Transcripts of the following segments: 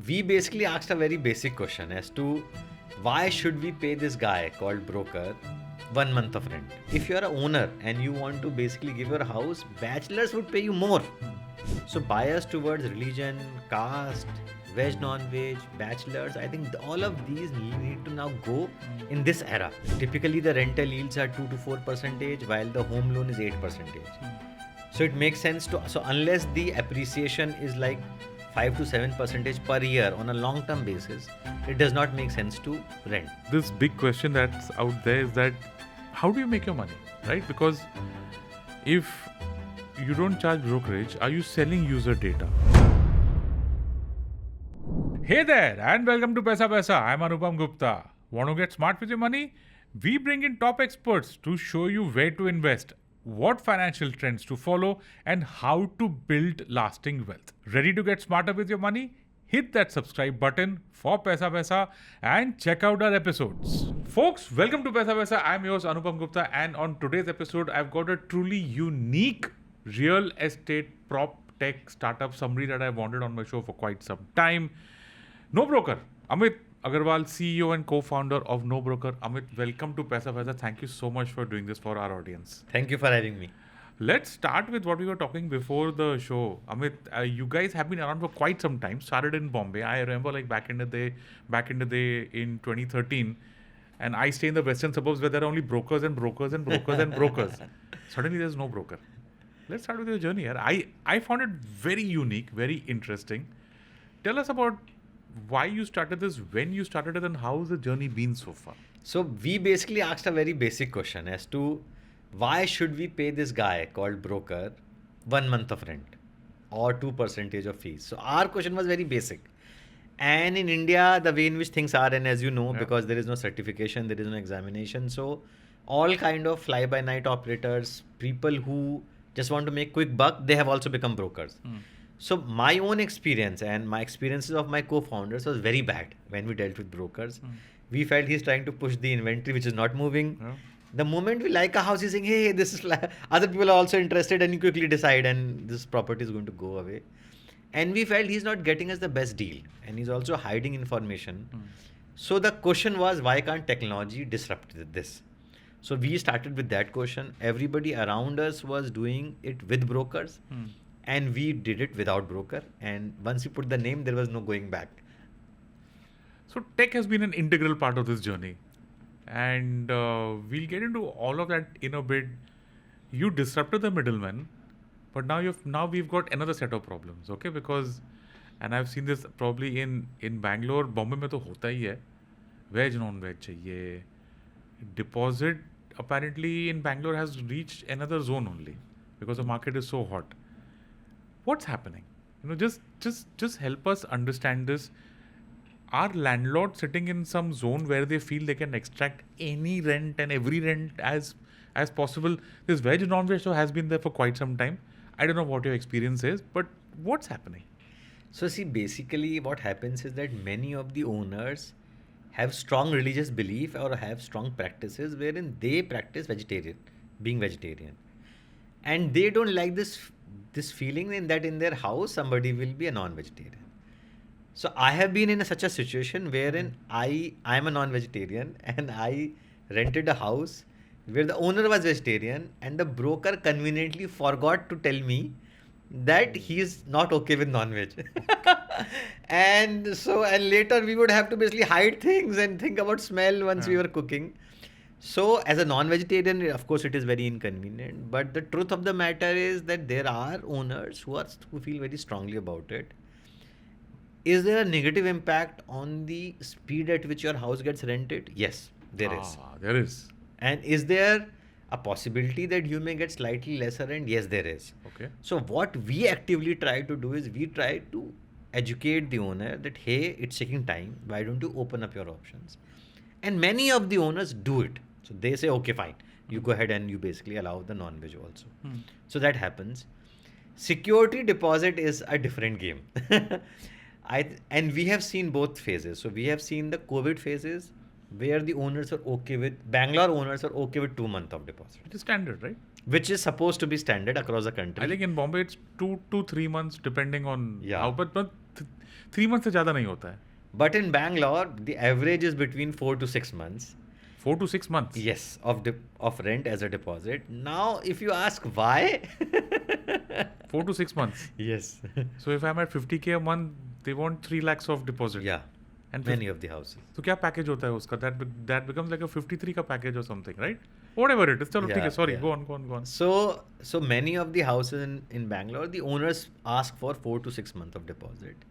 we basically asked a very basic question as to why should we pay this guy called broker 1 month of rent? If you are an owner and you want to basically give your house, bachelors would pay you more. So bias towards religion, caste, veg, non-veg, bachelors, I think all of these need to now go in this era. Typically the rental yields are 2 to 4% while the home loan is 8%. So it makes sense to, so unless the appreciation is like 5 to 7% per year on a long-term basis, it does not make sense to rent. This big question that's out there is that how do you make your money, right? Because if you don't charge brokerage, are you selling user data? Hey there and welcome to Paisa Vaisa. I'm Anupam Gupta. Want to get smart with your money? We bring in top experts to show you where to invest, what financial trends to follow, and how to build lasting wealth. Ready to get smarter with your money? Hit that subscribe button for Paisa Vaisa and check out our episodes. Folks, welcome to Paisa Vaisa. I'm yours Anupam Gupta, and on today's episode, I've got a truly unique real estate prop tech startup summary that I wanted on my show for quite some time. NoBroker, Amit Agarwal, CEO and co-founder of NoBroker. Amit, welcome to Paisa Vaisa. Thank you so much for doing this for our audience. Thank you for having me. Let's start with what we were talking before the show. Amit, you guys have been around for quite some time. Started in Bombay. I remember like back in the day in 2013, and I stay in the western suburbs where there are only brokers and brokers and brokers and brokers. Suddenly there's no broker. Let's start with your journey here. I found it very unique, very interesting. Tell us about why you started this, when you started it, and how's the journey been so far? So we basically asked a very basic question as to why should we pay this guy called broker 1 month of rent or 2% of fees? So our question was very basic. And in India, the way in which things are, and as you know, because there is no certification, there is no examination. So all kind of fly-by-night operators, people who just want to make quick buck, they have also become brokers. So my own experience and my experiences of my co-founders was very bad when we dealt with brokers. We felt he's trying to push the inventory, which is not moving. The moment we like a house, he's saying, hey, this is other people are also interested, and you quickly decide and this property is going to go away. And we felt he's not getting us the best deal, and he's also hiding information. So the question was, why can't technology disrupt this? So we started with that question. Everybody around us was doing it with brokers. And we did it without broker. And once you put the name, there was no going back. So tech has been an integral part of this journey. And we'll get into all of that in a bit. You disrupted the middleman, but now we've got another set of problems, okay? Because, and I've seen this probably in Bangalore, Bombay mein to hota hi hai. Veg, non-veg chahiye. Deposit apparently in Bangalore has reached another zone only because the market is so hot. What's happening? Just help us understand this. Are landlords sitting in some zone where they feel they can extract any rent and every rent as possible? This veg non-veg show has been there for quite some time. I don't know what your experience is, but what's happening? So see, basically what happens is that many of the owners have strong religious belief or have strong practices wherein they practice being vegetarian. And they don't like this feeling in that in their house somebody will be a non-vegetarian. So I have been in such a situation wherein I'm a non-vegetarian and I rented a house where the owner was vegetarian and the broker conveniently forgot to tell me that he is not okay with non-veg. And later we would have to basically hide things and think about smell once we were cooking. So as a non-vegetarian, of course, it is very inconvenient. But the truth of the matter is that there are owners who feel very strongly about it. Is there a negative impact on the speed at which your house gets rented? Yes, there is. There is. And is there a possibility that you may get slightly lesser rent? Yes, there is. Okay. So what we actively try to do is we try to educate the owner that, hey, it's taking time. Why don't you open up your options? And many of the owners do it. So they say, okay, fine. You go ahead and you basically allow the non-veg also. So that happens. Security deposit is a different game. And we have seen both phases. So we have seen the COVID phases where the owners are okay with, Bangalore owners are okay with 2 months of deposit. It is standard, right? Which is supposed to be standard across the country. I think in Bombay it's 2 to 3 months depending on how, but 3 months से ज़्यादा नहीं होता है. But in Bangalore, the average is between 4 to 6 months. 4 to 6 months. Yes, of rent as a deposit. Now, if you ask why, 4 to 6 months. yes, So if I'm at 50K a month, they want 3 lakhs of deposit. yeah, And many of the houses. तो क्या package होता है उसका? That becomes like a 53 का package or something, right? Whatever it is. चलो ठीक है. Yeah, Sorry. yeah. Go on. So many of the houses in Bangalore, the owners ask for 4 to 6 months of deposit.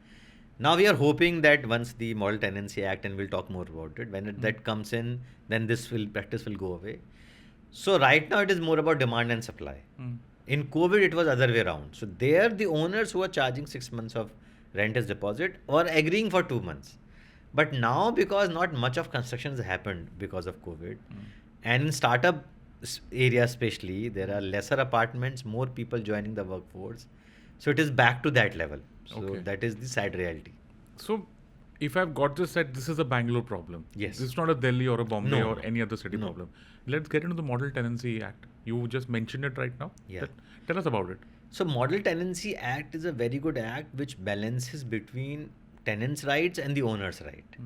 Now we are hoping that once the Model Tenancy Act, and we'll talk more about it, when that comes in, then practice will go away. So right now it is more about demand and supply. In COVID, it was other way around. So there, the owners who are charging 6 months of rent as deposit were agreeing for 2 months. But now, because not much of construction has happened because of COVID, and in startup area especially, there are lesser apartments, more people joining the workforce. So it is back to that level. So Okay. that is the sad reality. So if I've got this set, this is a Bangalore problem. Yes. This is not a Delhi or a Bombay No. or any other city No. problem. Let's get into the Model Tenancy Act. You just mentioned it right now. Yeah. Tell us about it. So Model Tenancy Act is a very good act which balances between tenants' rights and the owner's right.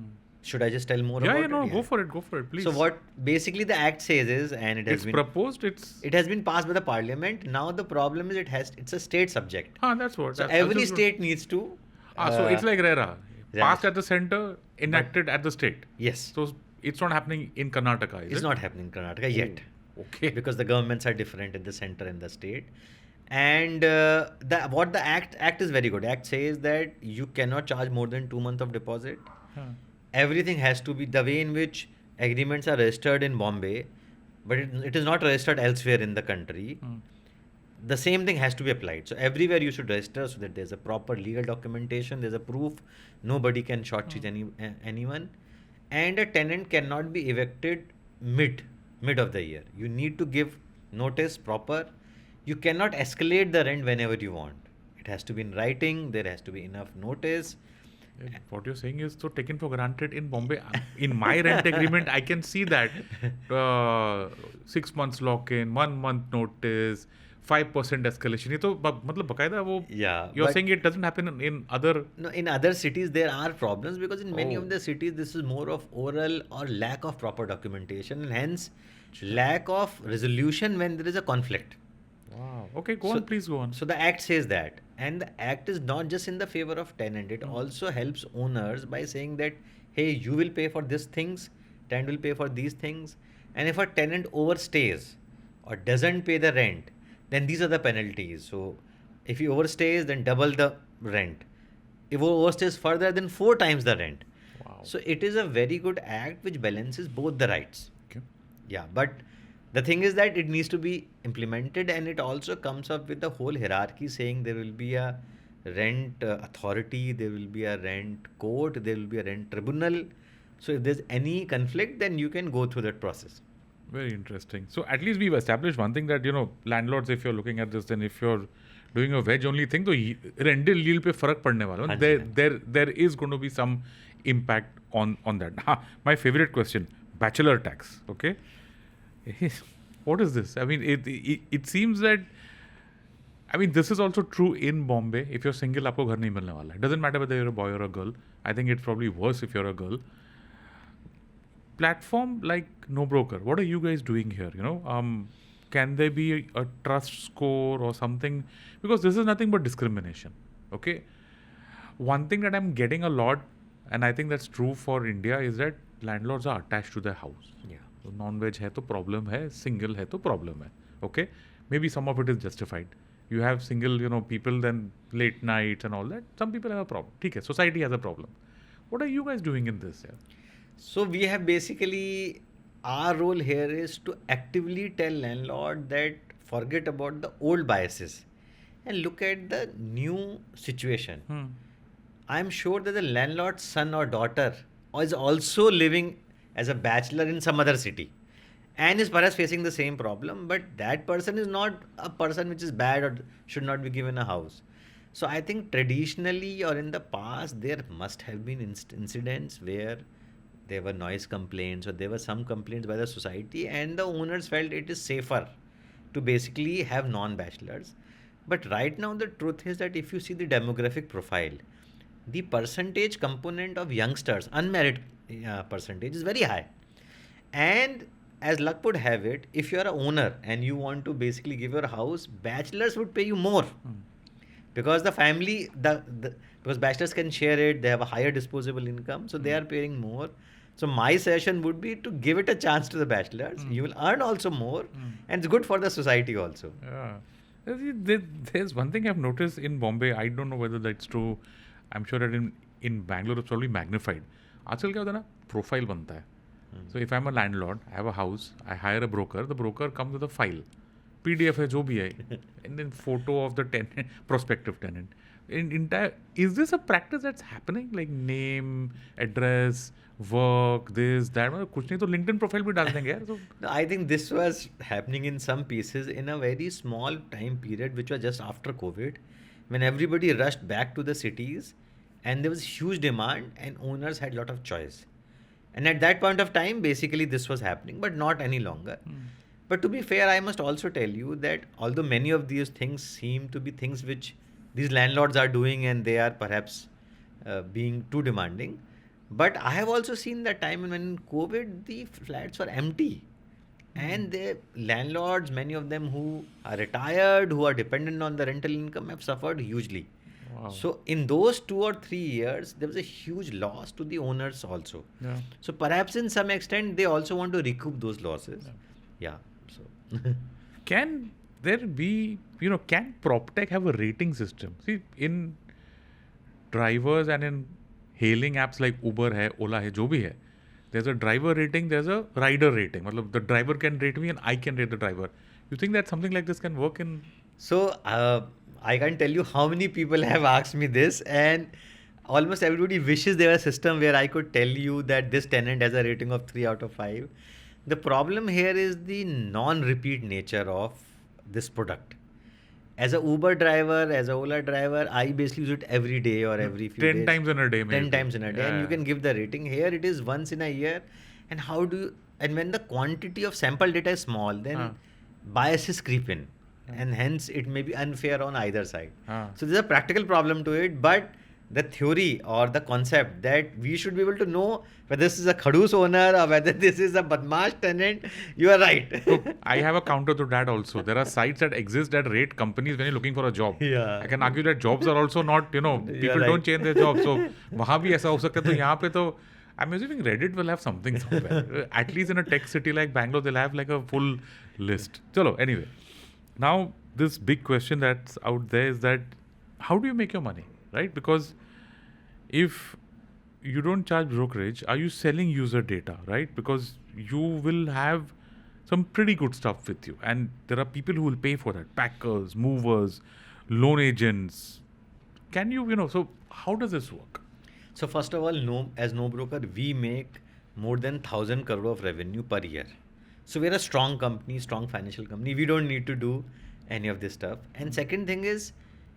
Should I just tell more about it? Go for it, please. So what basically the act says is, and it has It's been proposed, it has been passed by the parliament. Now the problem is it's a state subject. That's what. So that's every just- state needs to. so it's like RERA. Yeah. Passed at the center, enacted at the state. Yes. So it's not happening in Karnataka, is It's it? not happening in Karnataka yet. Okay. Because the governments are different in the center and the state. And what the act is very good. Act says that you cannot charge more than 2 months of deposit. Huh. Everything has to be the way in which agreements are registered in Bombay, but it is not registered elsewhere in the country. The same thing has to be applied. So everywhere you should register so that there's a proper legal documentation, there's a proof, nobody can shortchange anyone, and a tenant cannot be evicted mid of the year. You need to give notice proper. You cannot escalate the rent whenever you want. It has to be in writing. There has to be enough notice. What you're saying is so taken for granted in Bombay. In my rent agreement, I can see that 6 months lock-in, 1 month notice, 5% escalation. ये तो मतलब बकायदा वो. Yeah, You're but- saying it doesn't happen in other. No, in other cities there are problems because in many Oh. of the cities this is more of oral or lack of proper documentation, and hence lack of resolution when there is a conflict. Wow. Okay, go So- on, please go on. So the act says that, and the act is not just in the favor of tenant. It also helps owners by saying that, hey, you will pay for these things, tenant will pay for these things, and if a tenant overstays or doesn't pay the rent, then these are the penalties. So if he overstays, then double the rent. If he overstays further, then 4 times the rent. Wow. So it is a very good act which balances both the rights. Okay. Yeah, but the thing is that it needs to be implemented, and it also comes up with the whole hierarchy saying there will be a rent authority, there will be a rent court, there will be a rent tribunal. So if there's any conflict, then you can go through that process. Very interesting. So at least we've established one thing that, landlords, if you're looking at this, then if you're doing a wedge only thing, तो rental yield पे फर्क पड़ने वाला है. हाँ जी, There is going to be some impact on that. My favorite question, bachelor tax. Okay. What is this? I mean, it seems that, this is also true in Bombay. If you're single, आपको घर नहीं मिलने वाला है. Doesn't matter whether you're a boy or a girl. I think it's probably worse if you're a girl. Platform like NoBroker, what are you guys doing here? Can there be a trust score or something? Because this is nothing but discrimination. Okay. One thing that I'm getting a lot, and I think that's true for India, is that landlords are attached to their house. Yeah. So non-veg है तो problem है, single है तो problem है. Okay. Maybe some of it is justified. You have single, people, then late nights and all that. Some people have a problem. ठीक है. Society has a problem. What are you guys doing in this? Yeah? So we have basically, our role here is to actively tell landlord that forget about the old biases and look at the new situation. I'm sure that the landlord's son or daughter is also living as a bachelor in some other city and is perhaps facing the same problem, but that person is not a person which is bad or should not be given a house. So I think traditionally or in the past there must have been incidents where there were noise complaints or there were some complaints by the society, and the owners felt it is safer to basically have non-bachelors. But right now the truth is that if you see the demographic profile, the percentage component of youngsters, unmarried percentage, is very high. And as luck would have it, if you are a owner and you want to basically give your house, bachelors would pay you more because the family, because bachelors can share it, they have a higher disposable income, so they are paying more. So my suggestion would be to give it a chance to the bachelors. You will earn also more, and it's good for the society also. Yeah. There's one thing I've noticed in Bombay. I don't know whether that's true. I'm sure that in Bangalore it's probably magnified. आजकल क्या होता है ना, profile बनता है. So if I'm a landlord, I have a house, I hire a broker. The broker comes with a file, PDF है जो भी है, and then photo of the tenant, prospective tenant. Is this a practice that's happening? Like name, address, work, this, that. मतलब कुछ नहीं तो LinkedIn profile भी डाल देंगे यार. So No, I think this was happening in some pieces in a very small time period, which was just after COVID, when everybody rushed back to the cities and there was huge demand and owners had a lot of choice. And at that point of time, basically this was happening, but not any longer. But to be fair, I must also tell you that although many of these things seem to be things which these landlords are doing and they are perhaps being too demanding, but I have also seen that time when in COVID, the flats were empty. And the landlords, many of them who are retired, who are dependent on the rental income, have suffered hugely. wow. So in those 2 or 3 years, there was a huge loss to the owners also. Yeah. So perhaps in some extent, they also want to recoup those losses. Yeah. So Can there be, can PropTech have a rating system? See, in drivers and in hailing apps like Uber hai, Ola hai, jo bhi hai, there's a driver rating, there's a rider rating. Matlab, the driver can rate me and I can rate the driver. You think that something like this can work in? So I can't tell you how many people have asked me this, and almost everybody wishes there was a system where I could tell you that this tenant has a rating of 3 out of 5. The problem here is the non-repeat nature of this product. As a Uber driver, as a Ola driver, I basically use it every day or every few 10 days. times in a day, maybe. 10 times in a day, and you Yeah. can give the rating. Here it is once in a year, and how do you? And when the quantity of sample data is small, then biases creep in, and hence it may be unfair on either side. So there's a practical problem to it, but the theory or the concept that we should be able to know whether this is a Khadus owner or whether this is a Badmash tenant, you are right. Look, I have a counter to that also. There are sites that exist that rate companies when you're looking for a job. Yeah. I can argue that jobs are also not, people right. don't change their jobs. So वहाँ भी ऐसा हो सकता है तो यहाँ पे तो I'm assuming Reddit will have something somewhere. At least in a tech city like Bangalore, they'll have like a full list. Chalo, anyway. Now, this big question that's out there is that how do you make your money, right? Because if you don't charge brokerage, are you selling user data, right? Because you will have some pretty good stuff with you. And there are people who will pay for that. Packers, movers, loan agents. Can you, so how does this work? So first of all, as NoBroker, we make more than 1,000 crore of revenue per year. So we're a strong company, strong financial company. We don't need to do any of this stuff. And second thing is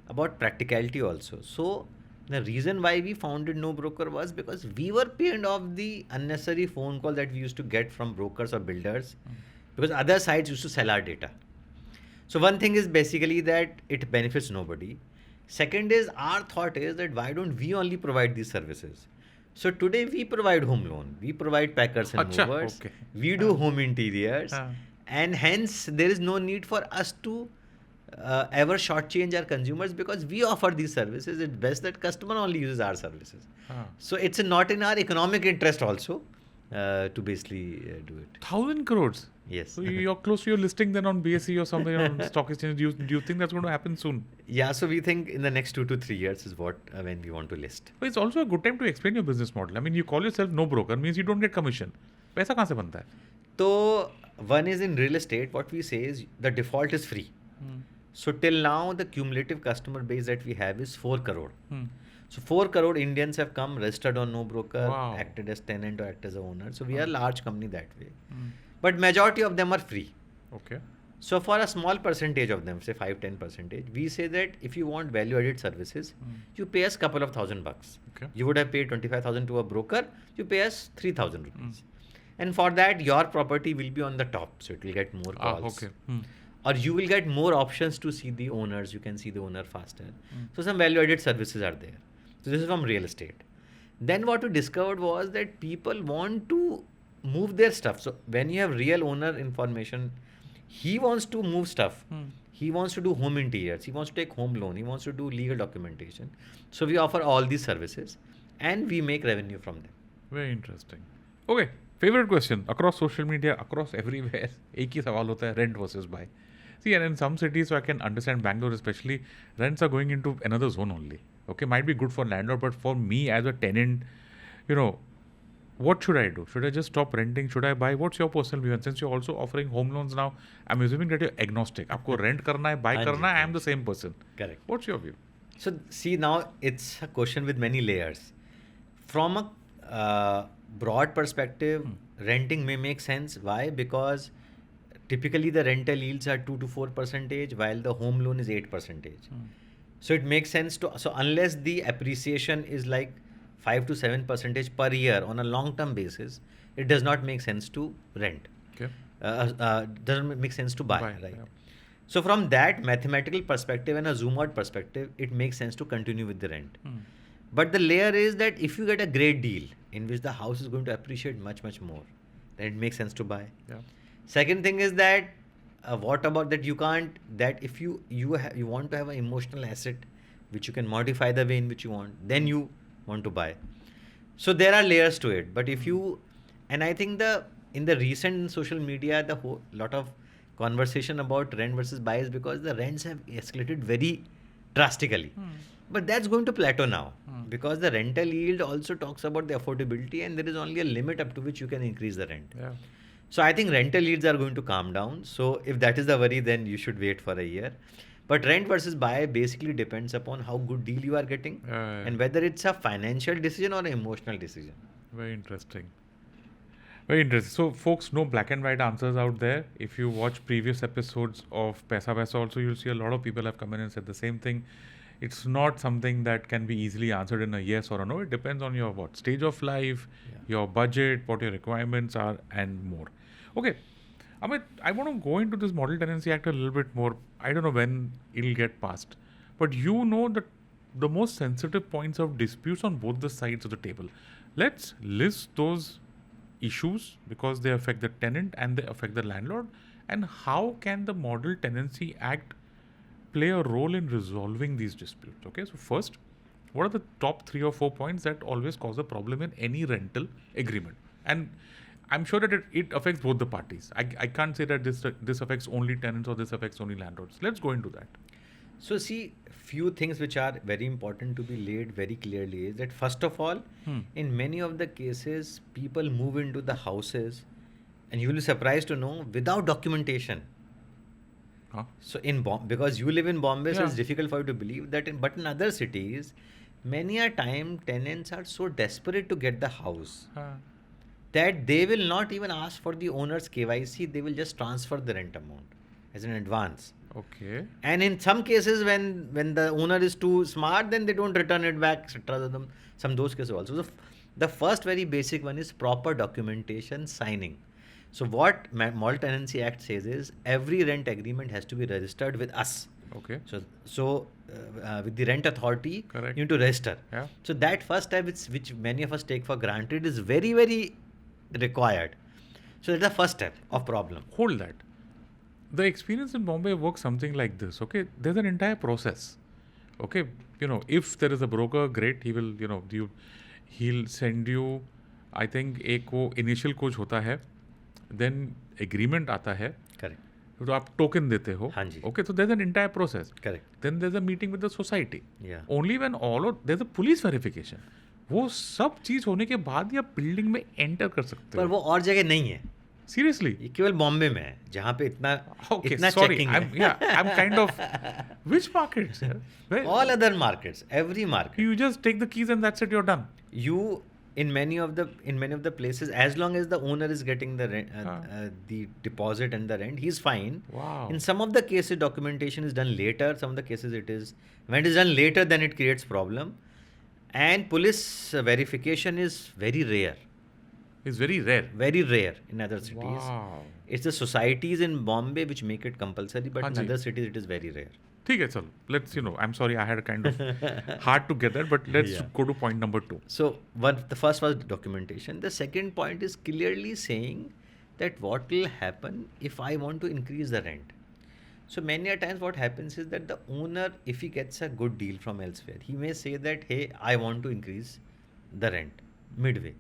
about practicality also. So the reason why we founded NoBroker was because we were pained off the unnecessary phone call that we used to get from brokers or builders because other sites used to sell our data. So one thing is basically that it benefits nobody. Second is our thought is that why don't we only provide these services? So today we provide home loan, we provide packers and movers, okay. we do home interiors, and hence there is no need for us to ever shortchange our consumers because we offer these services. It's best that customer only uses our services. So it's not in our economic interest also to basically do it. 1,000 crores? Yes. So you're close to your listing then on BSE or something on stock exchange. Do you think that's going to happen soon? Yeah, so we think in the next 2 to 3 years is what when we want to list. But it's also a good time to explain your business model. I mean, you call yourself NoBroker, means you don't get commission. पैसा कहाँ से बनता है? So one is in real estate, what we say is the default is free. So till now, the cumulative customer base that we have is 4 crore. So 4 crore Indians have come, registered on NoBroker, Wow. acted as tenant or acted as a owner. So we are a large company that way. But majority of them are free. Okay. So for a small percentage of them, say 5-10%, we say that if you want value-added services, you pay us couple of $1,000 bucks. Okay. You would have paid 25,000 to a broker, you pay us 3,000 rupees. And for that, your property will be on the top, so it will get more calls. Okay. Or you will get more options to see the owners, you can see the owner faster. So some value-added services are there. So this is from real estate. Then what we discovered was that people want to move their stuff. So when you have real owner information, he wants to move stuff. He wants to do home interiors. He wants to take home loan. He wants to do legal documentation. So we offer all these services and we make revenue from them. Very interesting. Okay, favorite question across social media, across everywhere. एक ही सवाल होता है rent versus buy. See, and in some cities, so I can understand Bangalore especially, rents are going into another zone only. Okay, might be good for landlord, but for me as a tenant, you know, what should I do? Should I just stop renting? Should I buy? What's your personal view? And since you're also offering home loans now, I'm assuming that you're agnostic. आपको rent करना है, buy करना है, I am the same person. Correct. What's your view? So see, now it's a question with many layers. From a broad perspective, renting may make sense. Why? Because typically the rental yields are 2 to 4%, while the home loan is 8%. So it makes sense to, so unless the appreciation is like 5 to 7% per year on a long-term basis, it does not make sense to rent. Okay. Doesn't make sense to buy, right? Yeah. So from that mathematical perspective and a zoom out perspective, it makes sense to continue with the rent. But the layer is that if you get a great deal in which the house is going to appreciate much, much more, then it makes sense to buy. Yeah. Second thing is that what about that you can't, that if you want to have an emotional asset which you can modify the way in which you want, then you want to buy. So there are layers to it. But if you, and I think in the recent social media, the whole lot of conversation about rent versus buy is because the rents have escalated very drastically. But that's going to plateau now because the rental yield also talks about the affordability and there is only a limit up to which you can increase the rent. Yeah. So I think rental yields are going to calm down. So if that is the worry, then you should wait for a year. But rent versus buy basically depends upon how good deal you are getting and whether it's a financial decision or an emotional decision. Very interesting. Very interesting. So, folks, no black and white answers out there. If you watch previous episodes of Paisa Vaisa also, you'll see a lot of people have come in and said the same thing. It's not something that can be easily answered in a yes or a no. It depends on your stage of life, your budget, what your requirements are, and more. Okay, Amit, I want to go into this Model Tenancy Act a little bit more. I don't know when it'll get passed, but you know that the most sensitive points of disputes on both the sides of the table. Let's list those issues because they affect the tenant and they affect the landlord, and how can the Model Tenancy Act play a role in resolving these disputes. Okay, so first, what are the top 3 or 4 points that always cause a problem in any rental agreement? And I'm sure that it affects both the parties. I can't say that this affects only tenants or this affects only landlords. Let's go into that. So see, few things which are very important to be laid very clearly is that first of all, in many of the cases, people move into the houses and you will be surprised to know without documentation. So because you live in Bombay, so it's difficult for you to believe that. But in other cities, many a time tenants are so desperate to get the house that they will not even ask for the owner's KYC. They will just transfer the rent amount as an advance. Okay. And in some cases, when the owner is too smart, then they don't return it back, etc. Some those cases also. So the first very basic one is proper documentation signing. So what Model Tenancy Act says is every rent agreement has to be registered with us. Okay. So with the rent authority, correct, you need to register. Yeah. So that first step, which many of us take for granted, is very, very required. So that's the first step of problem. Hold that. The experience in Bombay works something like this. Okay, there's an entire process. Okay, if there is a broker, great. He will, he'll send you. I think एक initial कुछ होता है. Then agreement आता है. Correct. तो आप token देते हो. हाँ जी. Okay, so there's an entire process. Correct. Then there's a meeting with the society. Yeah. Only when there's a police verification. वो सब चीज होने के बाद आप बिल्डिंग में एंटर कर सकते हो. पर वो और जगह नहीं है. Seriously? ये केवल बॉम्बे में है जहाँ पे इतना sorry, checking I'm kind of which markets? All other markets, every market. You just take the keys and that's it. You're done. You in many of the places, as long as the owner is getting the rent, the deposit and the rent, he's fine. Wow. In some of the cases, documentation is done later. Some of the cases when it is done later, then it creates problem. And police verification is very rare. It's very rare. Very rare in other cities. Wow. It's the societies in Bombay which make it compulsory, but in Haan ji. other cities it is very rare. ठीक है, चलो. Let's, I'm sorry, I had kind of hard to get that, but let's Yeah. go to point number 2. So the first was documentation. The second point is clearly saying that what will happen if I want to increase the rent. So many a times what happens is that the owner, if he gets a good deal from elsewhere, he may say that, hey, I want to increase the rent midway.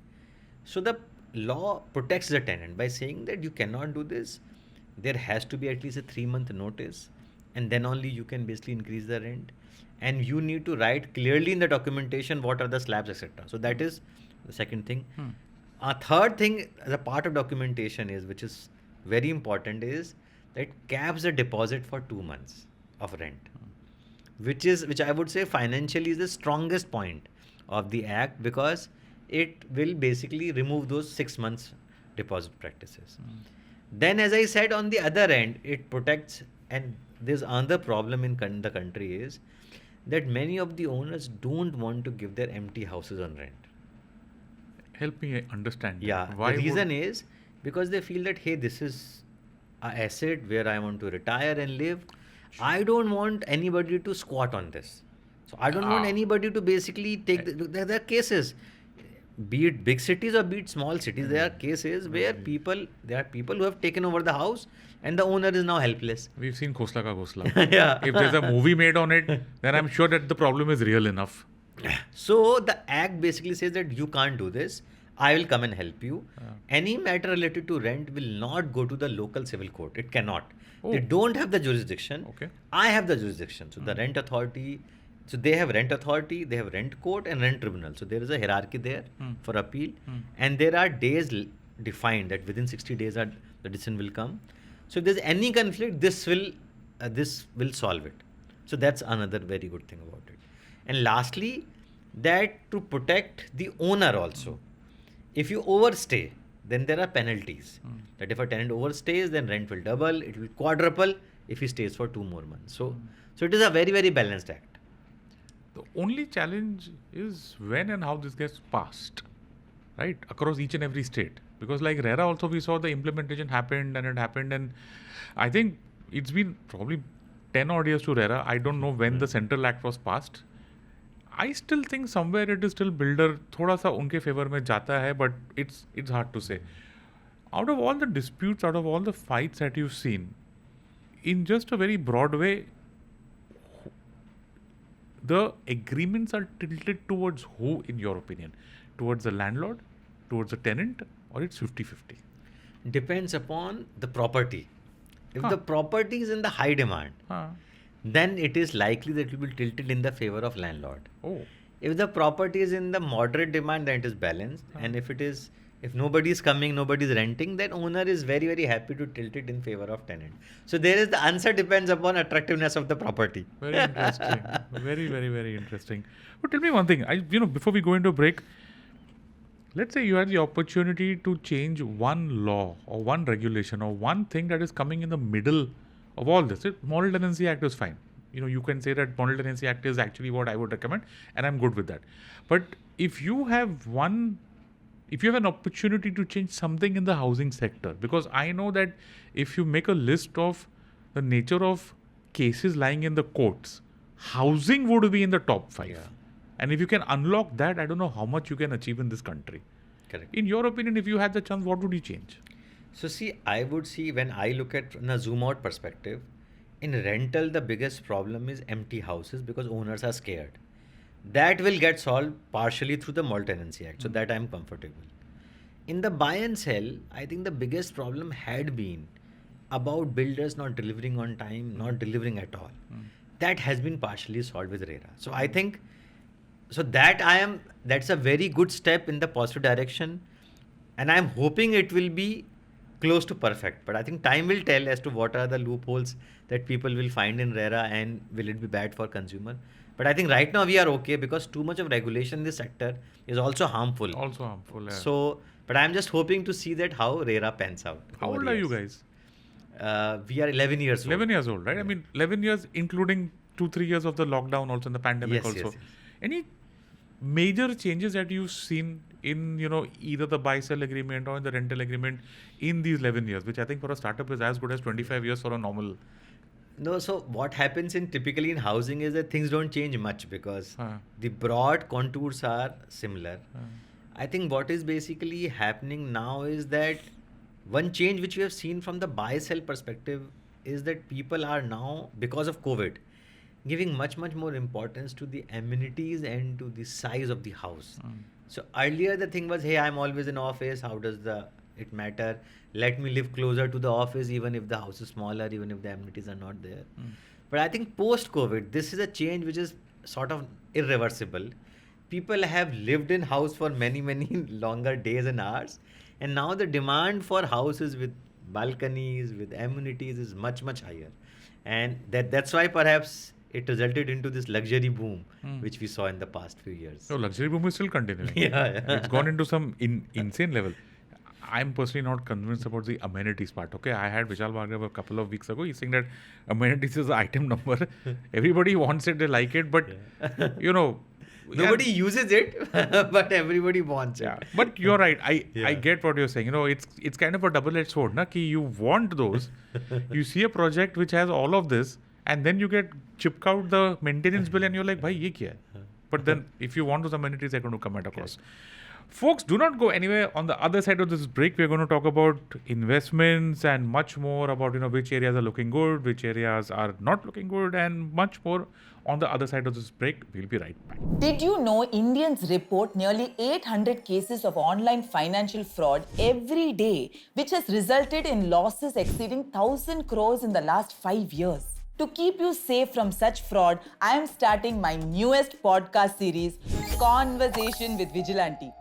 So the law protects the tenant by saying that you cannot do this. There has to be at least a 3-month notice, and then only you can basically increase the rent. And you need to write clearly in the documentation what are the slabs, etc. So that is the second thing. A third thing, the part of documentation is, which is very important, is that caps the deposit for 2 months of rent, which I would say financially is the strongest point of the act, because it will basically remove those 6 months deposit practices. Then, as I said, on the other end, it protects, and there's another problem in the country is that many of the owners don't want to give their empty houses on rent. Help me understand. Yeah, Why the reason is because they feel that, hey, this is an asset where I want to retire and live. I don't want anybody to squat on this. So I don't want anybody to basically take there are cases, be it big cities or be it small cities, there are cases where there are people who have taken over the house and the owner is now helpless. We've seen Khosla ka Ghosla. Yeah. If there's a movie made on it, then I'm sure that the problem is real enough. So the act basically says that you can't do this. I will come and help you. Any matter related to rent will not go to the local civil court. It cannot. They don't have the jurisdiction. Okay. I have the jurisdiction. So the rent authority, so they have rent authority, they have rent court and rent tribunal. So there is a hierarchy there for appeal, and there are days defined that within 60 days the decision will come. So if there's any conflict, this will solve it. So that's another very good thing about it. And lastly, that to protect the owner also. If you overstay, then there are penalties. That if a tenant overstays, then rent will double, it will quadruple if he stays for 2 more months. So it is a very, very balanced act. The only challenge is when and how this gets passed, right? Across each and every state. Because like RERA also, we saw the implementation happened, and I think it's been probably 10 odd years to RERA. I don't know when the Central Act was passed. I still think somewhere it is still builder thoda sa unke favor mein jata hai, but it's hard to say. Out of all the disputes, out of all the fights that you've seen, in just a very broad way, the agreements are tilted towards who, in your opinion? Towards the landlord, towards the tenant, or it's 50-50? Depends upon the property. If the property is in the high demand, then it is likely that it will be tilted in the favor of landlord. If the property is in the moderate demand, then it is balanced. And if nobody is coming, nobody is renting, then owner is very, very happy to tilt it in favor of tenant. So the answer depends upon attractiveness of the property. Very interesting. Very, very, very interesting. But tell me one thing. Before we go into a break, let's say you had the opportunity to change one law or one regulation or one thing that is coming in the middle of all this. Model Tenancy Act is fine. You can say that Model Tenancy Act is actually what I would recommend, and I'm good with that. But if you have an opportunity to change something in the housing sector, because I know that if you make a list of the nature of cases lying in the courts, housing would be in the top 5. Yeah. And if you can unlock that, I don't know how much you can achieve in this country. Correct. In your opinion, if you had the chance, what would you change? So I would see, when I look at from a zoom out perspective, in rental, the biggest problem is empty houses because owners are scared. That will get solved partially through the Model Tenancy Act. So that I'm comfortable. In the buy and sell, I think the biggest problem had been about builders not delivering on time, not delivering at all. That has been partially solved with RERA. So I think, that's a very good step in the positive direction. And I'm hoping it will be close to perfect. But I think time will tell as to what are the loopholes that people will find in RERA and will it be bad for consumer. But I think right now we are okay because too much of regulation in this sector is also harmful. Yeah. So, but I'm just hoping to see that how RERA pans out. How old are you guys? We are 11 years old. 11 years old, right? Yeah. I mean, 11 years, including 2-3 years of the lockdown also, and the pandemic also. Yes. Any major changes that you've seen in, either the buy-sell agreement or in the rental agreement in these 11 years, which I think for a startup is as good as 25 years for a normal? No, so what happens in typically in housing is that things don't change much because Huh. the broad contours are similar. Huh. I think what is basically happening now is that one change which we have seen from the buy sell perspective is that people are now, because of COVID, giving much more importance to the amenities and to the size of the house. Hmm. So earlier the thing was, hey, I'm always in office. How does the it matter? Let me live closer to the office, even if the house is smaller, even if the amenities are not there. Hmm. But I think post COVID, this is a change which is sort of irreversible. People have lived in house for many longer days and hours, and now the demand for houses with balconies, with amenities is much higher, and that's why perhaps it resulted into this luxury boom Hmm. which we saw in the past few years. So luxury boom is still continuing. Yeah. It's gone into some insane level. I'm personally not convinced about the amenities part. Okay, I had Vishal Bhargav a couple of weeks ago. He's saying that amenities is the item number. Everybody wants it, they like it, but Yeah. you know, Nobody uses it, but everybody wants it. yeah. But you're right. I Yeah. get what you're saying. You know, it's kind of a double-edged sword, na? Ki you want those, you see a project which has all of this, and then you get chipped out the maintenance bill, and you're like, "Bhai, ye kya hai?" But then, if you want those amenities, they're going to come at a cost. Folks, do not go anywhere. On the other side of this break, we're going to talk about investments and much more about which areas are looking good, which areas are not looking good, and much more on the other side of this break. We'll be right back. Did you know Indians report nearly 800 cases of online financial fraud every day, which has resulted in losses exceeding 1,000 crores in the last 5 years? To keep you safe from such fraud, I am starting my newest podcast series, Conversation with Vigilante,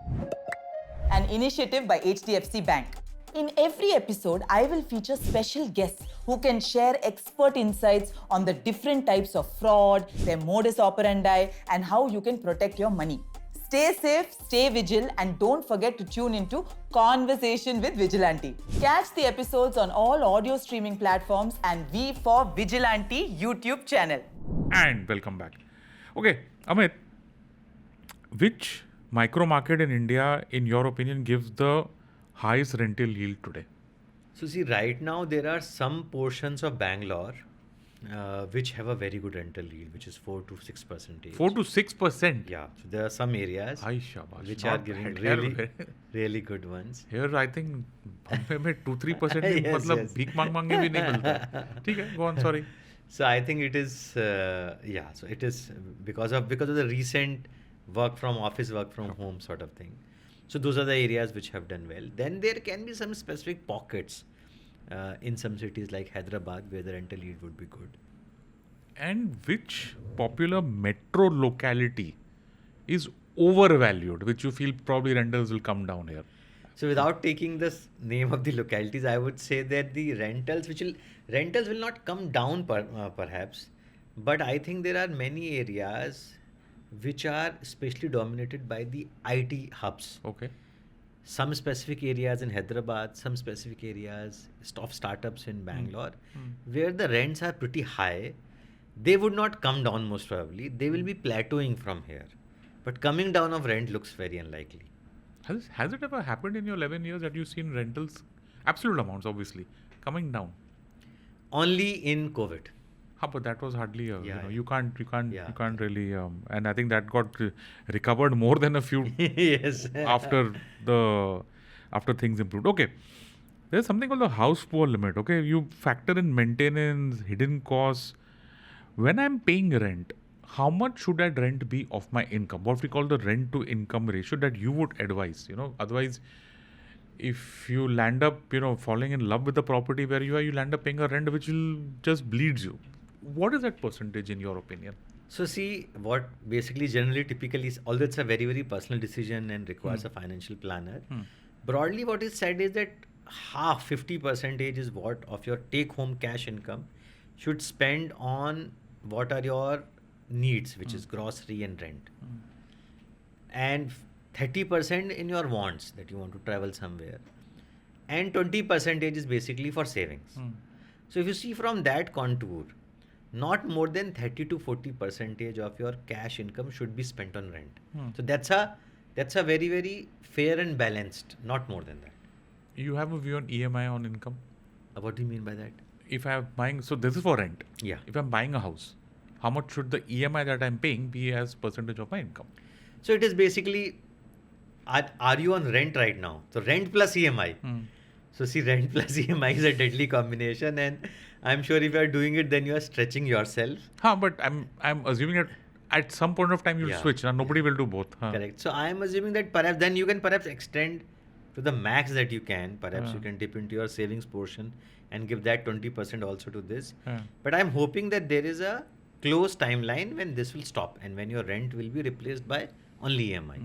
an initiative by HDFC Bank. In every episode, I will feature special guests who can share expert insights on the different types of fraud, their modus operandi, and how you can protect your money. Stay safe, stay vigilant, and don't forget to tune into Conversation with Vigilante. Catch the episodes on all audio streaming platforms and V for Vigilante YouTube channel. And welcome back. Okay, Amit, which micro market in India, in your opinion, gives the highest rental yield today? So see, right now there are some portions of Bangalore which have a very good rental yield, which is 4 to 6%. 4 to 6%. Yeah, so there are some areas Hi, shabash. which Not are giving bad. really, really good ones. Here, I think Bombay में 2-3% भी Yes, मतलब yes. भीख मांग भी नहीं मिलता है. ठीक है, go on, sorry. So I think it is, yeah. So it is because of the recent work from office, work from home sort of thing. So those are the areas which have done well. Then there can be some specific pockets in some cities like Hyderabad where the rental yield would be good. And which popular metro locality is overvalued, which you feel probably rentals will come down here? So without taking the name of the localities, I would say that the rentals will not come down perhaps, but I think there are many areas which are especially dominated by the IT hubs. Okay. Some specific areas in Hyderabad, some specific areas of startups in Bangalore, where the rents are pretty high. They would not come down most probably. They will be plateauing from here. But coming down of rent looks very unlikely. Has it ever happened in your 11 years that you've seen rentals, absolute amounts obviously, coming down? Only in COVID. But that was hardly Yeah, you can't Yeah. you can't really and I think that got recovered more than a few Yes. after things improved. Okay, there's something called the house poor limit. Okay, you factor in maintenance, hidden costs. When I'm paying rent, how much should that rent be of my income? What we call the rent to income ratio that you would advise. Otherwise, if you land up falling in love with the property where you are, you'll end up paying a rent which will just bleeds you. What is that percentage in your opinion? So see, what basically generally typically is, although it's a very personal decision and requires a financial planner, broadly what is said is that half, 50% is what of your take home cash income should spend on what are your needs, which is grocery and rent. And 30% in your wants, that you want to travel somewhere. And 20% is basically for savings. So if you see from that contour, not more than 30 to 40% of your cash income should be spent on rent. So that's a very fair and balanced, not more than that. You have a view on EMI on income? What do you mean by that? if I'm buying, so this is for rent. Yeah. If I'm buying a house, how much should the EMI that I'm paying be as percentage of my income? So it is basically, are you on rent right now? So rent plus EMI. So see, rent plus EMI is a deadly combination, and I'm sure if you are doing it, then you are stretching yourself. But I'm assuming that at some point of time you'll Yeah. switch. Nobody will do both. Correct. So I am assuming that perhaps then you can perhaps extend to the max that you can. Perhaps you can dip into your savings portion and give that 20% also to this. But I'm hoping that there is a close timeline when this will stop and when your rent will be replaced by only EMI.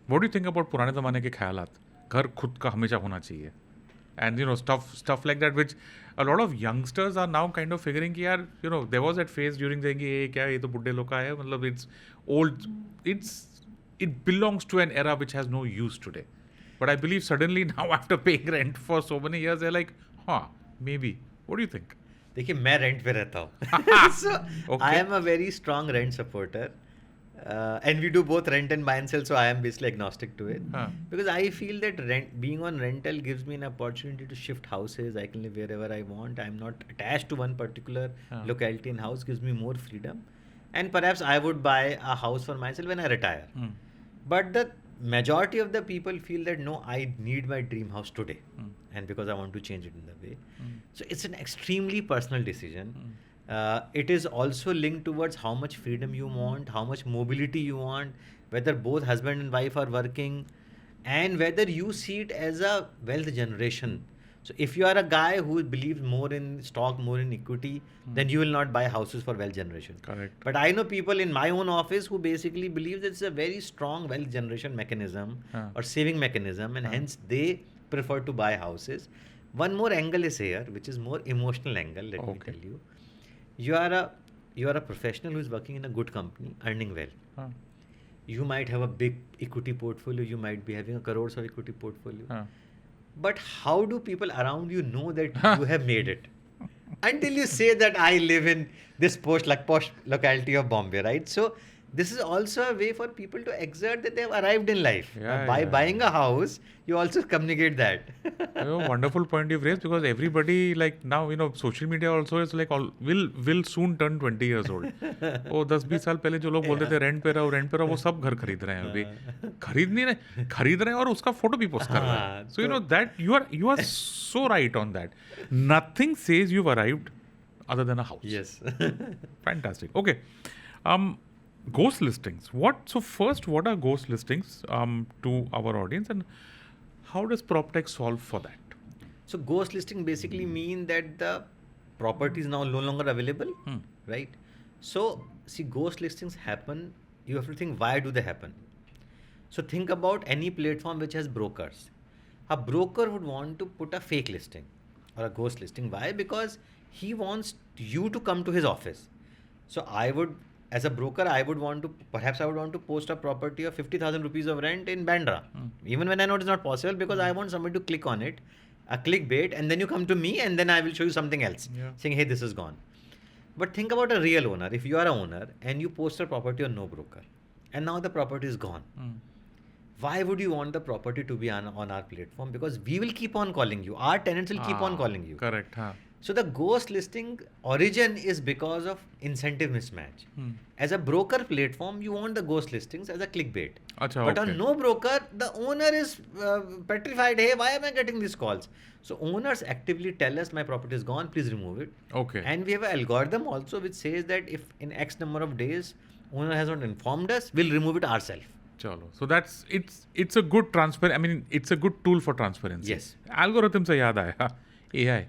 What do you think about पुराने ज़माने के ख्यालात? घर खुद का हमेशा होना चाहिए. And stuff like that, which a lot of youngsters are now kind of figuring कि यार there was that phase during saying कि ये क्या ये तो बुड्ढे लोग का है, मतलब it's old, it belongs to an era which has no use today. But I believe suddenly now after paying rent for so many years they're like, maybe. What do you think? देखिए मैं rent पे रहता हूँ. So Okay. I am a very strong rent supporter. And we do both rent and buy and sell, so I am basically agnostic to it. Because I feel that being on rental gives me an opportunity to shift houses. I can live wherever I want. I'm not attached to one particular locality and house, gives me more freedom. And perhaps I would buy a house for myself when I retire. But the majority of the people feel that no, I need my dream house today. And because I want to change it in the way. So it's an extremely personal decision. It is also linked towards how much freedom you want, how much mobility you want, whether both husband and wife are working, and whether you see it as a wealth generation. So if you are a guy who believes more in stock, more in equity, then you will not buy houses for wealth generation. Correct. But I know people in my own office who basically believe that it's a very strong wealth generation mechanism or saving mechanism, and hence they prefer to buy houses. One more angle is here, which is more emotional angle, let me tell you. You are a professional who is working in a good company, earning well. You might have a big equity portfolio. You might be having a crores of equity portfolio. But how do people around you know that you have made it? Until you say that I live in this posh locality of Bombay, right? So this is also a way for people to exert that they have arrived in life. By buying a house, you also communicate that. Wonderful point you've raised, because everybody like now social media also is like will soon turn 20 years old. 10-20 साल पहले जो लोग बोलते थे rent पे रहो वो सब घर खरीद रहे हैं अभी. खरीद रहे हैं और उसका फोटो भी पोस्ट कर रहे हैं. So that you are so right on that. Nothing says you've arrived other than a house. Yes. Fantastic. Okay. Ghost listings. What are ghost listings to our audience, and how does PropTech solve for that? So ghost listing basically mean that the property is now no longer available, right? So see, ghost listings happen. You have to think, why do they happen? So think about any platform which has brokers. A broker would want to put a fake listing or a ghost listing. Why? Because he wants you to come to his office. So as a broker, I would want to post a property of 50,000 rupees of rent in Bandra. Even when I know it's not possible, because I want somebody to click on it, a clickbait, and then you come to me and then I will show you something else, saying, hey, this is gone. But think about a real owner. If you are an owner and you post a property on NoBroker and now the property is gone, why would you want the property to be on our platform? Because we will keep on calling you. Our tenants will keep on calling you. Correct. So the ghost listing origin is because of incentive mismatch. As a broker platform, you want the ghost listings as a clickbait. But on NoBroker, the owner is petrified. Hey, why am I getting these calls? So owners actively tell us, my property is gone, please remove it. Okay. And we have an algorithm also which says that if in X number of days owner has not informed us, we'll remove it ourselves. Chalo. So it's a good it's a good tool for transparency. Yes. Algorithm se yaad aaya. AI.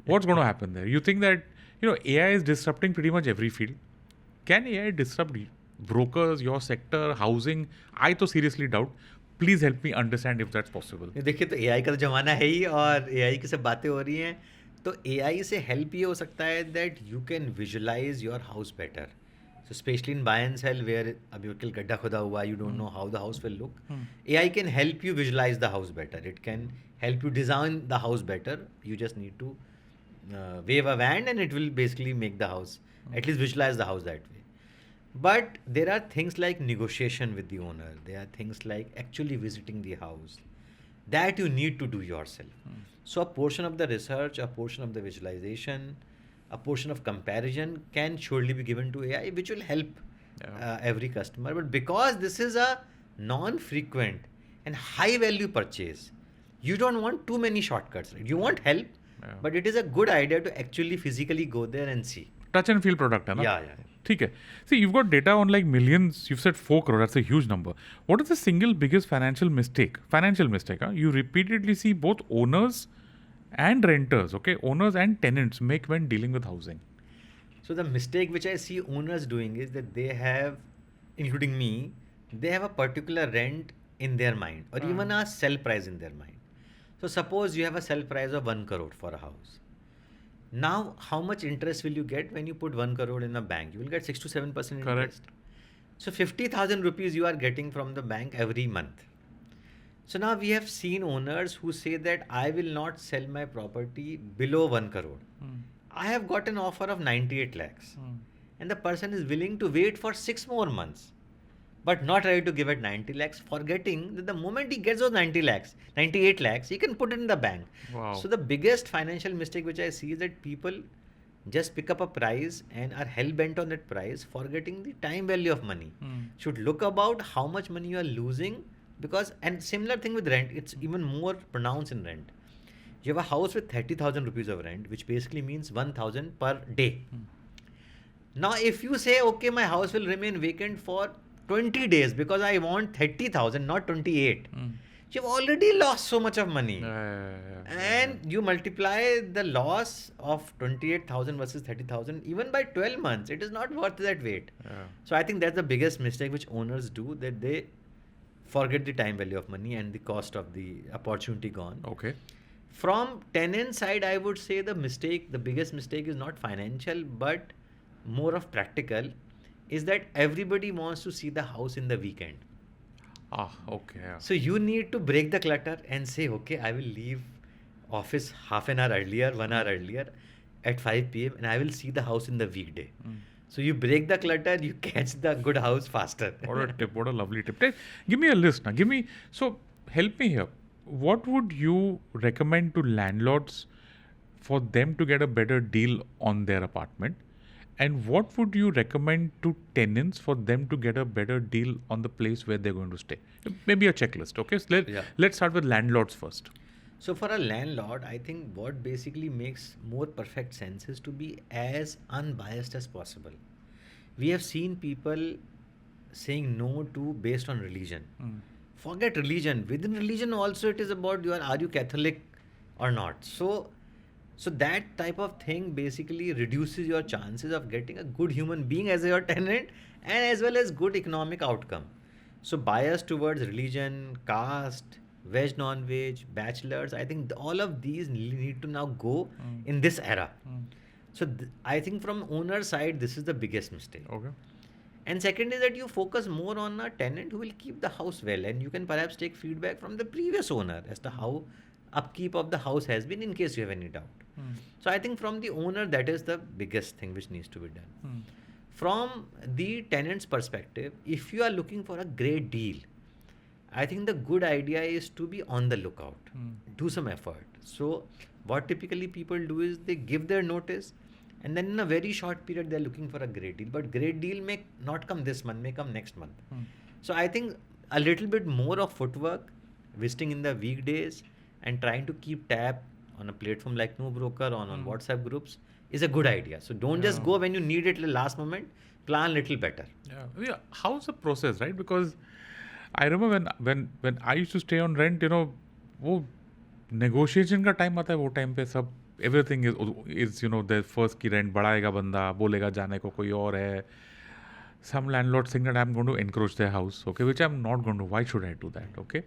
What's going to happen there? You think that AI is disrupting pretty much every field. Can AI disrupt brokers, your sector, housing? I तो seriously doubt. Please help me understand if that's possible. देखिए, तो AI का तो जमाना है ही और AI की सब बातें हो रही हैं. तो AI से help ये हो सकता है that you can visualize your house better. So especially in buy and sell where अभी कल गड्ढा खुदा हुआ, you don't know how the house will look. AI can help you visualize the house better. It can help you design the house better. You just need to wave a wand and it will basically make the house, at least visualize the house that way. But there are things like negotiation with the owner. There are things like actually visiting the house. that you need to do yourself. So a portion of the research, a portion of the visualization, a portion of comparison can surely be given to AI, which will help every customer. But because this is a non-frequent and high-value purchase, you don't want too many shortcuts. Right? You want help, but it is a good idea to actually physically go there and see. Touch and feel product, है ना? Yeah. ठीक है. See, you've got data on like millions. You've said 4 crore. That's a huge number. What is the single biggest financial mistake? You repeatedly see both owners and renters, okay? Owners and tenants make when dealing with housing. So the mistake which I see owners doing is that they have, including me, they have a particular rent in their mind or even a sell price in their mind. So suppose you have a sell price of 1 crore for a house. Now, how much interest will you get when you put 1 crore in a bank? You will get 6 to 7% interest. Correct. So 50,000 rupees you are getting from the bank every month. So now we have seen owners who say that I will not sell my property below 1 crore. I have got an offer of 98 lakhs. And the person is willing to wait for 6 more months, but not ready to give it 90 lakhs, forgetting that the moment he gets those 98 lakhs, he can put it in the bank. Wow. So the biggest financial mistake which I see is that people just pick up a price and are hell-bent on that price, forgetting the time value of money. Should look about how much money you are losing, because, and similar thing with rent, it's even more pronounced in rent. You have a house with 30,000 rupees of rent, which basically means 1,000 per day. Now, if you say, okay, my house will remain vacant for 20 days because I want 30,000, not 28. You've already lost so much of money. And you multiply the loss of 28,000 versus 30,000 even by 12 months. It is not worth that wait. So I think that's the biggest mistake which owners do, that they forget the time value of money and the cost of the opportunity gone. Okay. From tenant side, I would say the biggest mistake is not financial, but more of practical, is that everybody wants to see the house in the weekend. Okay. So you need to break the clutter and say, okay, I will leave office half an hour earlier, 1 hour earlier at 5 p.m. and I will see the house in the weekday. So you break the clutter, you catch the good house faster. What a tip, what a lovely tip. Give me a list now. So help me here. What would you recommend to landlords for them to get a better deal on their apartment? And what would you recommend to tenants for them to get a better deal on the place where they're going to stay? Maybe a checklist, okay? So let's start with landlords first. So for a landlord, I think what basically makes more perfect sense is to be as unbiased as possible. We have seen people saying no to based on religion. Forget religion. Within religion also it is about are you Catholic or not. So that type of thing basically reduces your chances of getting a good human being as your tenant and as well as good economic outcome. So bias towards religion, caste, veg, non-veg, bachelors, I think all of these need to now go in this era. So I think from owner side, this is the biggest mistake. Okay. And second is that you focus more on a tenant who will keep the house well, and you can perhaps take feedback from the previous owner as to how upkeep of the house has been in case you have any doubt. So I think from the owner, that is the biggest thing which needs to be done. From the tenant's perspective, if you are looking for a great deal, I think the good idea is to be on the lookout, do some effort. So what typically people do is they give their notice and then in a very short period they're looking for a great deal, but great deal may not come this month, may come next month. So I think a little bit more of footwork, visiting in the weekdays and trying to keep tab on a platform like NoBroker on WhatsApp groups is a good idea. So don't just go when you need it last moment, plan little better. Yeah. How's the process, right? Because I remember when I used to stay on rent, वो negotiation का time आता है, वो time पे सब everything is the first की rent बढ़ाएगा बंदा, बोलेगा जाने को कोई और है. Some landlords think that I'm going to encroach their house, okay, which I'm not going to. Why should I do that, okay?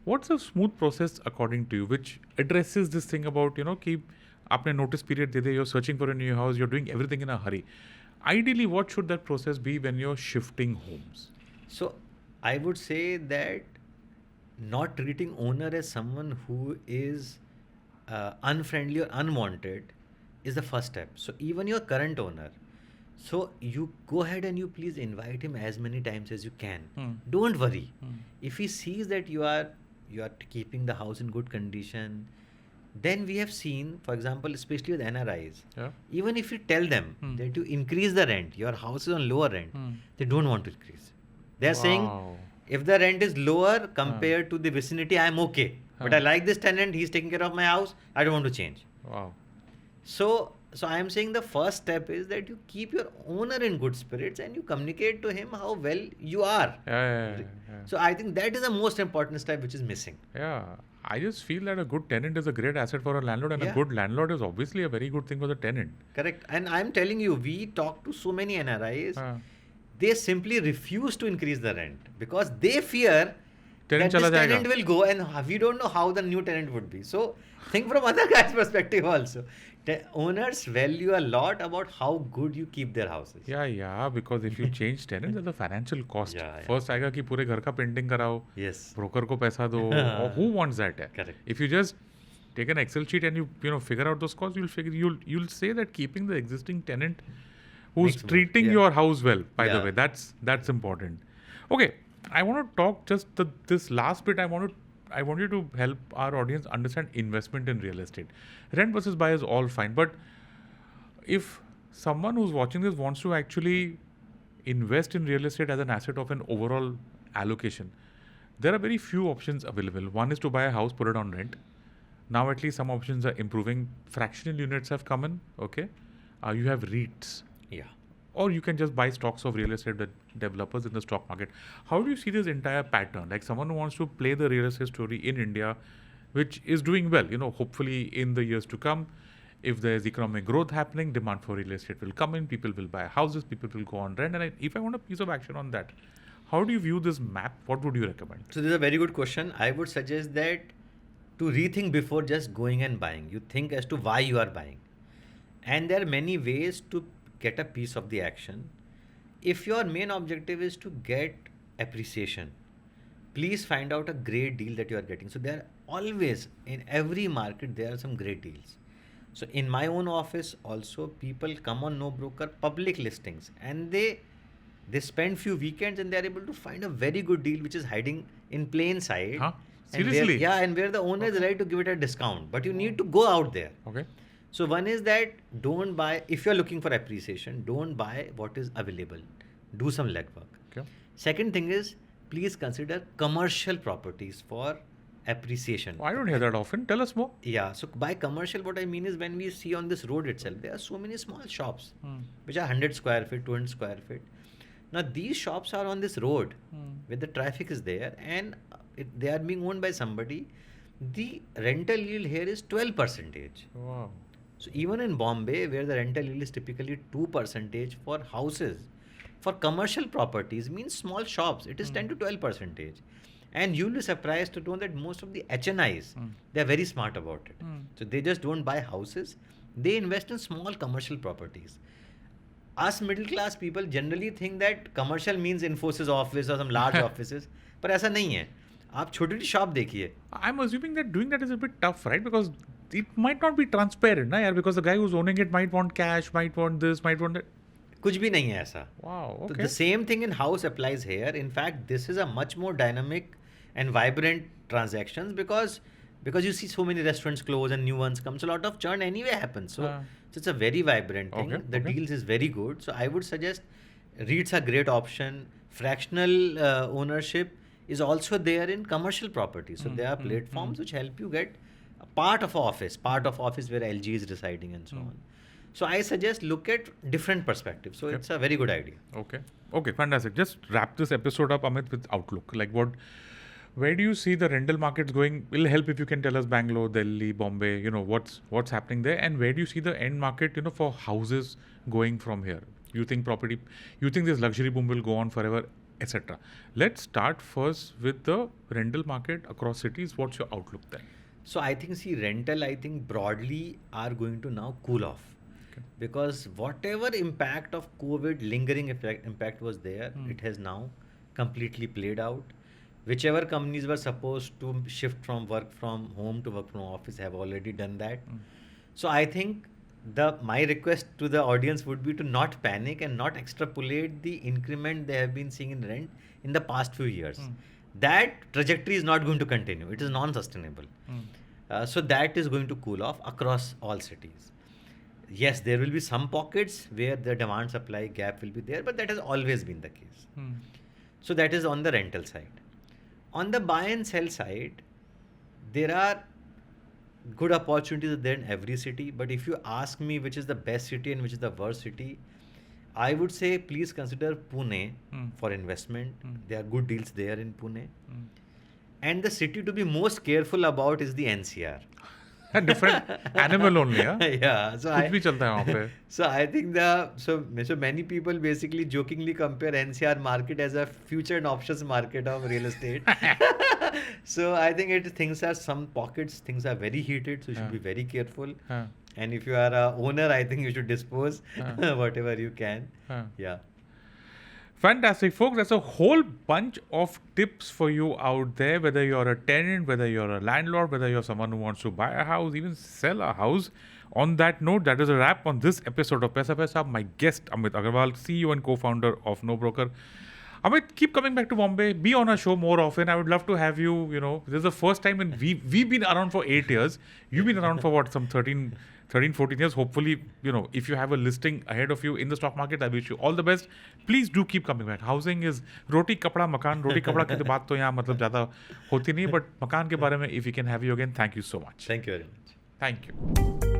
What's a smooth process according to you which addresses this thing about, कि आपने notice period they they, you're searching for a new house, you're doing everything in a hurry. Ideally, what should that process be when you're shifting homes? So I would say that not treating owner as someone who is unfriendly or unwanted is the first step. So even your current owner, so you go ahead and you please invite him as many times as you can. Don't worry. If he sees that you are you are keeping the house in good condition. Then we have seen, for example, especially with NRIs, Yeah. even if you tell them that you increase the rent, your house is on lower rent, they don't want to increase. They are saying, Wow. if the rent is lower compared to the vicinity, I am okay. But I like this tenant, he's taking care of my house, I don't want to change. Wow. So I am saying the first step is that you keep your owner in good spirits and you communicate to him how well you are. Yeah. So I think that is the most important step which is missing. Yeah. I just feel that a good tenant is a great asset for a landlord, and a Yeah. good landlord is obviously a very good thing for the tenant. Correct. And I'm telling you, we talk to so many NRIs, Uh, they simply refuse to increase the rent because they fear Tenant that this chala jayega. tenant will go and we don't know how the new tenant would be. So think from other guy's perspective also. The owners value a lot about how good you keep their houses. Yeah, because if you change tenants, there's a financial cost. Yeah. First आएगा कि पूरे घर का painting कराओ, Yes. broker को पैसा दो, or who wants that? Correct. If you just take an Excel sheet and you figure out those costs, you'll say that keeping the existing tenant who's Makes more, treating yeah. your house well, by the Yeah. way, that's important. Okay, I want to talk just this last bit. I want you to help our audience understand investment in real estate. Rent versus buy is all fine, but if someone who's watching this wants to actually invest in real estate as an asset of an overall allocation, there are very few options available. One is to buy a house, put it on rent. Now at least some options are improving. Fractional units have come in. Okay, you have REITs, Yeah. or you can just buy stocks of real estate developers in the stock market. How do you see this entire pattern? Like someone who wants to play the real estate story in India, which is doing well, hopefully in the years to come, if there's economic growth happening, demand for real estate will come in, people will buy houses, people will go on rent. And if I want a piece of action on that, how do you view this map? What would you recommend? So this is a very good question. I would suggest that to rethink before just going and buying. You think as to why you are buying. And there are many ways to get a piece of the action. If your main objective is to get appreciation, please find out a great deal that you are getting. So there are always, in every market, there are some great deals. So in my own office also, people come on NoBroker public listings and they spend few weekends and they are able to find a very good deal which is hiding in plain sight. Huh? And where- Seriously? and where the owner is ready to give it a discount, but you need to go out there. Okay. So one is that don't buy, if you're looking for appreciation, don't buy what is available. Do some legwork. Okay. Second thing is, please consider commercial properties for appreciation. I don't hear that often. Tell us more. Yeah, so by commercial, what I mean is when we see on this road itself, there are so many small shops which are 100 square feet, 200 square feet. Now these shops are on this road where the traffic is there and they are being owned by somebody. The rental yield here is 12%. Wow. So even in Bombay, where the rental yield is typically 2% for houses, for commercial properties means small shops, it is 10 to 12%. And you'll be surprised to know that most of the HNIs, they're very smart about it. So they just don't buy houses, they invest in small commercial properties. Us middle class people generally think that commercial means Infosys office or some large offices, but ऐसा नहीं है. आप छोटी छोटी shop देखिए. I'm assuming that doing that is a bit tough, right? Because it might not be transparent, na, yaar? Because the guy who's owning it might want cash, might want this, might want that. कुछ भी नहीं है ऐसा. Wow, So okay. the same thing in house applies here. In fact, this is a much more dynamic and vibrant transactions because you see so many restaurants close and new ones come. So a lot of churn anyway happens. So it's a very vibrant thing. Okay, The okay. deals is very good. So I would suggest REITs are great option. Fractional ownership is also there in commercial property. So there are platforms which help you get a part of office where LG is residing and so on. So I suggest look at different perspectives. So it's a very good idea. Okay, fantastic. Just wrap this episode up, Amit, with outlook. Like where do you see the rental markets going? It'll help if you can tell us Bangalore, Delhi, Bombay, what's happening there, and where do you see the end market, for houses going from here? You think this luxury boom will go on forever, etc. Let's start first with the rental market across cities. What's your outlook there? So I think rental broadly are going to now cool off. Because whatever impact of COVID lingering impact was there, it has now completely played out. Whichever companies were supposed to shift from work from home to work from office have already done that. So I think my request to the audience would be to not panic and not extrapolate the increment they have been seeing in rent in the past few years. that trajectory is not going to continue. It is non-sustainable. So that is going to cool off across all cities. Yes, there will be some pockets where the demand supply gap will be there, but that has always been the case. So that is on the rental side. On the buy and sell side, there are good opportunities there in every city, but if you ask me which is the best city and which is the worst city, I would say please consider Pune for investment. There are good deals there in Pune. And the city to be most careful about is the NCR. A different animal only, yeah? Yeah. So कुछ भी चलता है वहाँ पे. So I think so many people basically jokingly compare NCR market as a future and options market of real estate. So I think some pockets, things are very heated, so you should be very careful. And if you are a owner, I think you should dispose whatever you can. Yeah. Fantastic, folks. There's a whole bunch of tips for you out there, whether you're a tenant, whether you're a landlord, whether you're someone who wants to buy a house, even sell a house. On that note, that is a wrap on this episode of Paisa Vaisa. My guest, Amit Agarwal, CEO and co-founder of NoBroker. Amit, keep coming back to Bombay. Be on our show more often. I would love to have you, this is the first time we've been around for 8 years. You've been around for what, some 13, 14 years. Hopefully, if you have a listing ahead of you in the stock market, I wish you all the best. Please do keep coming back. Housing is roti, kapda, makan. Roti, kapda की तो बात तो यहाँ मतलब ज़्यादा होती नहीं, but makan के बारे में, if we can have you again, thank you so much. Thank you very much. Thank you.